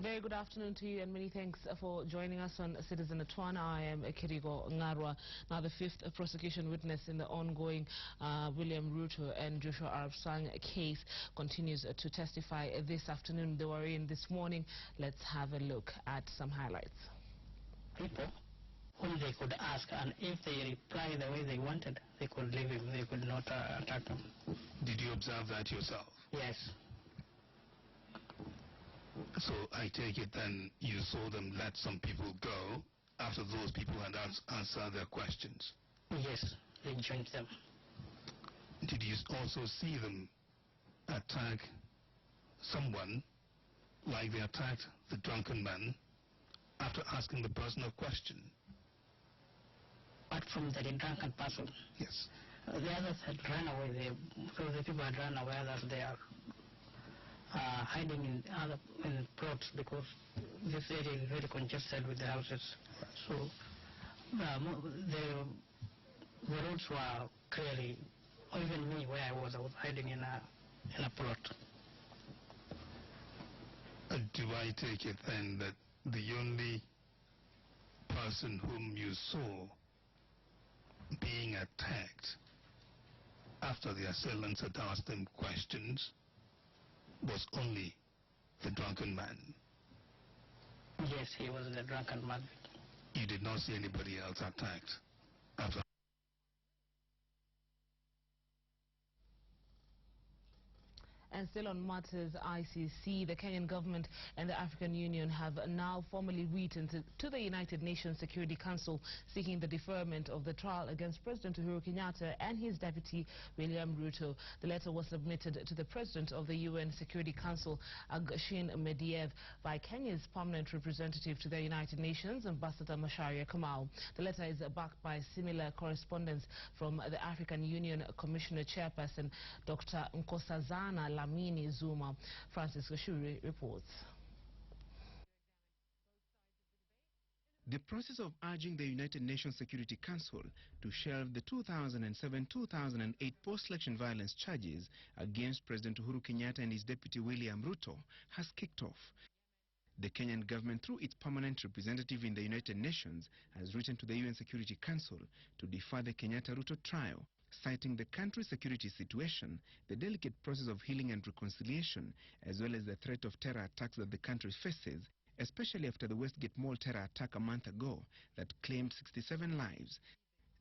Very good afternoon to you and many thanks for joining us on Citizen at 1. I am Kirigo Ngarwa. Now the fifth prosecution witness in the ongoing William Ruto and Joshua Arabsang case continues to testify this afternoon. They were in this morning. Let's have a look at some highlights. People whom they could ask, and if they reply the way they wanted, they could leave him. They could not attack him. Did you observe that yourself? Yes. So I take it then you saw them let some people go after those people had answered their questions? Yes, they joined them. Did you also see them attack someone like they attacked the drunken man after asking the person a question? Apart from the drunken person? Yes. The others had run away. So the people had run away, others they are hiding in other plots because this area is very congested with the houses. So the roads were clearly, even me where I was hiding in a plot. Do I take it then that the only person whom you saw being attacked after the assailants had asked them questions was only the drunken man? Yes, he was the drunken man. You did not see anybody else attacked after? And still on matters ICC, the Kenyan government and the African Union have now formally written to the United Nations Security Council seeking the deferment of the trial against President Uhuru Kenyatta and his deputy William Ruto. The letter was submitted to the President of the UN Security Council, Oct2013, by Kenya's permanent representative to the United Nations, Ambassador Macharia Kamau. The letter is backed by similar correspondence from the African Union Commissioner Chairperson, Dr. Nkosazana Lamini Zuma. Francis Gashuri reports. The process of urging the United Nations Security Council to shelve the 2007-2008 post-election violence charges against President Uhuru Kenyatta and his deputy William Ruto has kicked off. The Kenyan government, through its permanent representative in the United Nations, has written to the UN Security Council to defer the Kenyatta-Ruto trial, citing the country's security situation, the delicate process of healing and reconciliation, as well as the threat of terror attacks that the country faces, especially after the Westgate Mall terror attack a month ago that claimed 67 lives.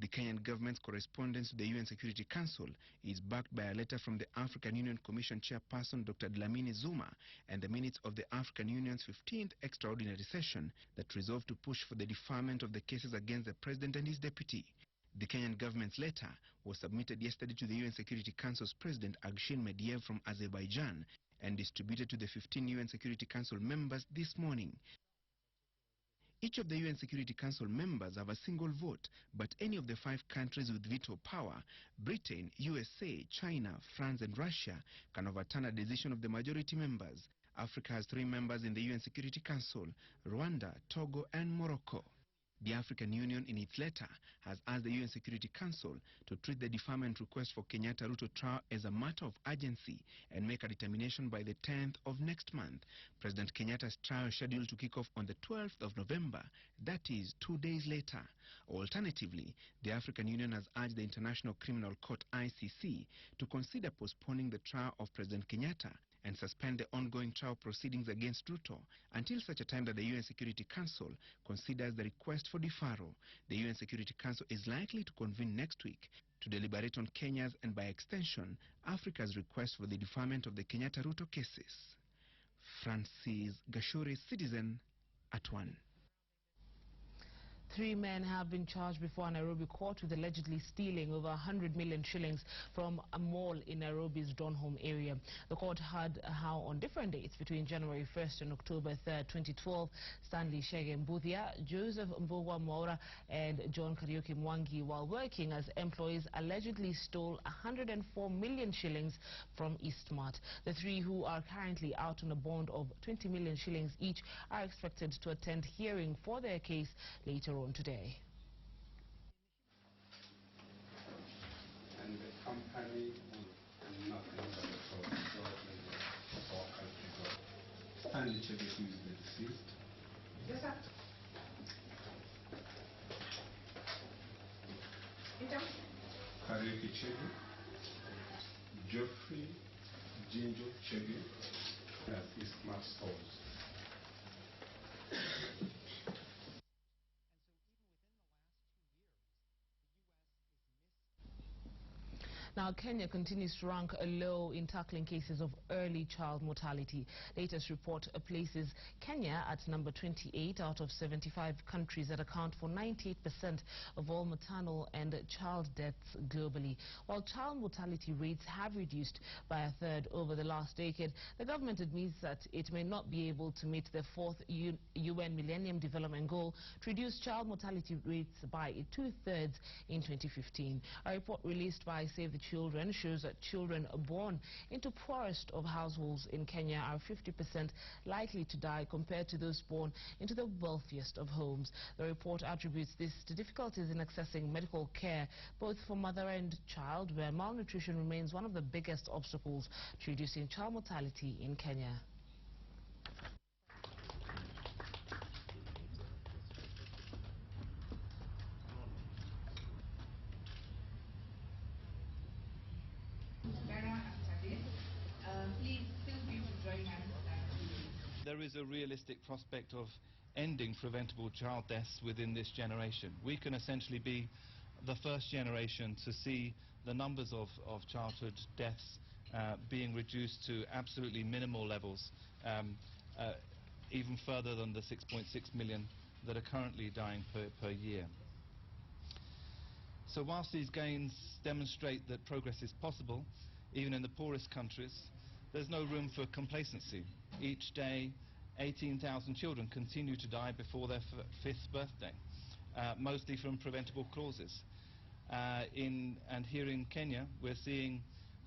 The Kenyan government's correspondence to the UN Security Council is backed by a letter from the African Union Commission Chairperson Dr. Dlamini Zuma and the minutes of the African Union's 15th extraordinary session that resolved to push for the deferment of the cases against the president and his deputy. The Kenyan government's letter was submitted yesterday to the UN Security Council's President Oct2013 from Azerbaijan and distributed to the 15 UN Security Council members this morning. Each of the UN Security Council members have a single vote, but any of the 5 countries with veto power, Britain, USA, China, France and Russia, can overturn a decision of the majority members. Africa has 3 members in the UN Security Council: Rwanda, Togo and Morocco. The African Union, in its letter, has asked the UN Security Council to treat the deferment request for Kenyatta-Ruto trial as a matter of urgency and make a determination by the 10th of next month. President Kenyatta's trial is scheduled to kick off on the 12th of November, that is 2 days later. Alternatively, the African Union has urged the International Criminal Court, ICC, to consider postponing the trial of President Kenyatta and suspend the ongoing trial proceedings against Ruto until such a time that the UN Security Council considers the request for deferral. The UN Security Council is likely to convene next week to deliberate on Kenya's and, by extension, Africa's request for the deferment of the Kenyatta-Ruto cases. Francis Gashuri, Citizen at 1. 3 men have been charged before a Nairobi court with allegedly stealing over 100 million shillings from a mall in Nairobi's Donholm area. The court heard how on different dates between January 1st and October 3rd, 2012, Stanley Shege Mbuthia, Joseph Mbugwa Mwaura and John Kariuki Mwangi, while working as employees, allegedly stole 104 million shillings from Eastmart. The 3, who are currently out on a bond of 20 million shillings each, are expected to attend hearing for their case later on today. And the company nothing but the Kindly check it who is the deceased. Yes, sir. Kariuki Chege, Geoffrey Jinjo Chege, as his smart stores. Now, Kenya continues to rank low in tackling cases of early child mortality. Latest report places Kenya at number 28 out of 75 countries that account for 98% of all maternal and child deaths globally. While child mortality rates have reduced by a third over the last decade, the government admits that it may not be able to meet the fourth UN Millennium Development Goal to reduce child mortality rates by 2/3 in 2015. A report released by Save the Children shows that children born into poorest of households in Kenya are 50% likely to die compared to those born into the wealthiest of homes. The report attributes this to difficulties in accessing medical care both for mother and child, where malnutrition remains one of the biggest obstacles to reducing child mortality in Kenya. Please feel free to join us. There is a realistic prospect of ending preventable child deaths within this generation. We can essentially be the first generation to see the numbers of childhood deaths being reduced to absolutely minimal levels, even further than the 6.6 million that are currently dying per year. So whilst these gains demonstrate that progress is possible, even in the poorest countries, there's no room for complacency. Each day, 18,000 children continue to die before their fifth birthday, mostly from preventable causes. And here in Kenya, we're seeing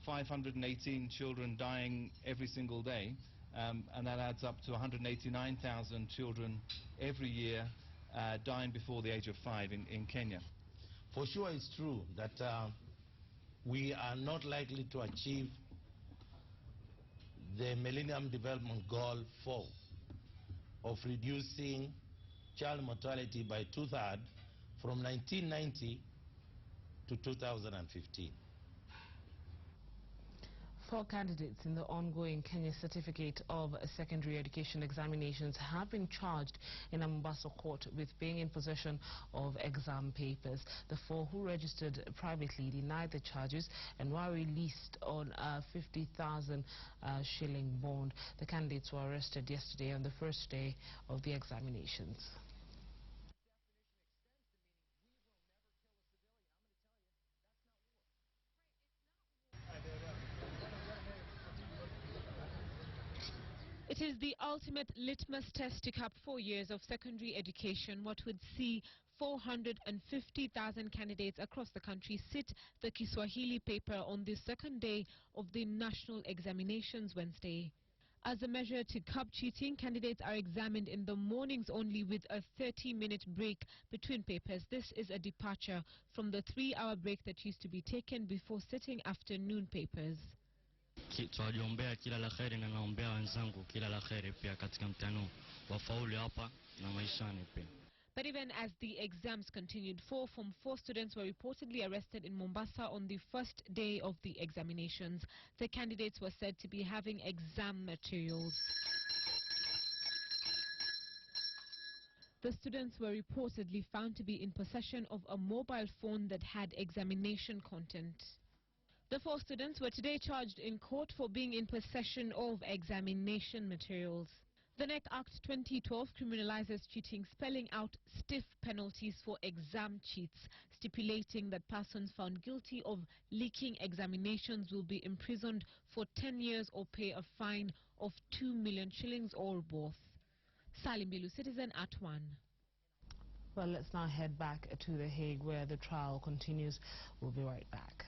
518 children dying every single day, and that adds up to 189,000 children every year dying before the age of 5 in Kenya. For sure, it's true that we are not likely to achieve the Millennium Development Goal 4 of reducing child mortality by 2/3 from 1990 to 2015. 4 candidates in the ongoing Kenya Certificate of Secondary Education examinations have been charged in a Mombasa court with being in possession of exam papers. The 4 who registered privately denied the charges and were released on a 50,000 shilling bond. The candidates were arrested yesterday on the first day of the examinations. It is the ultimate litmus test to cap 4 years of secondary education, what would see 450,000 candidates across the country sit the Kiswahili paper on the second day of the national examinations Wednesday. As a measure to curb cheating, candidates are examined in the mornings only with a 30-minute break between papers. This is a departure from the 3-hour break that used to be taken before sitting afternoon papers. Tunajiombea kila la kheri na naombea wenzangu kila la kheri pia katika mtihani wafaulu hapa na maishani pia. But even as the exams continued, 4 Form 4 students were reportedly arrested in Mombasa on the first day of the examinations. The candidates were said to be having exam materials. The students were reportedly found to be in possession of a mobile phone that had examination content. The 4 students were today charged in court for being in possession of examination materials. The NEC Act 2012 criminalizes cheating, spelling out stiff penalties for exam cheats, stipulating that persons found guilty of leaking examinations will be imprisoned for 10 years or pay a fine of 2 million shillings or both. Salim Bilu, Citizen at 1. Well, let's now head back to The Hague where the trial continues. We'll be right back.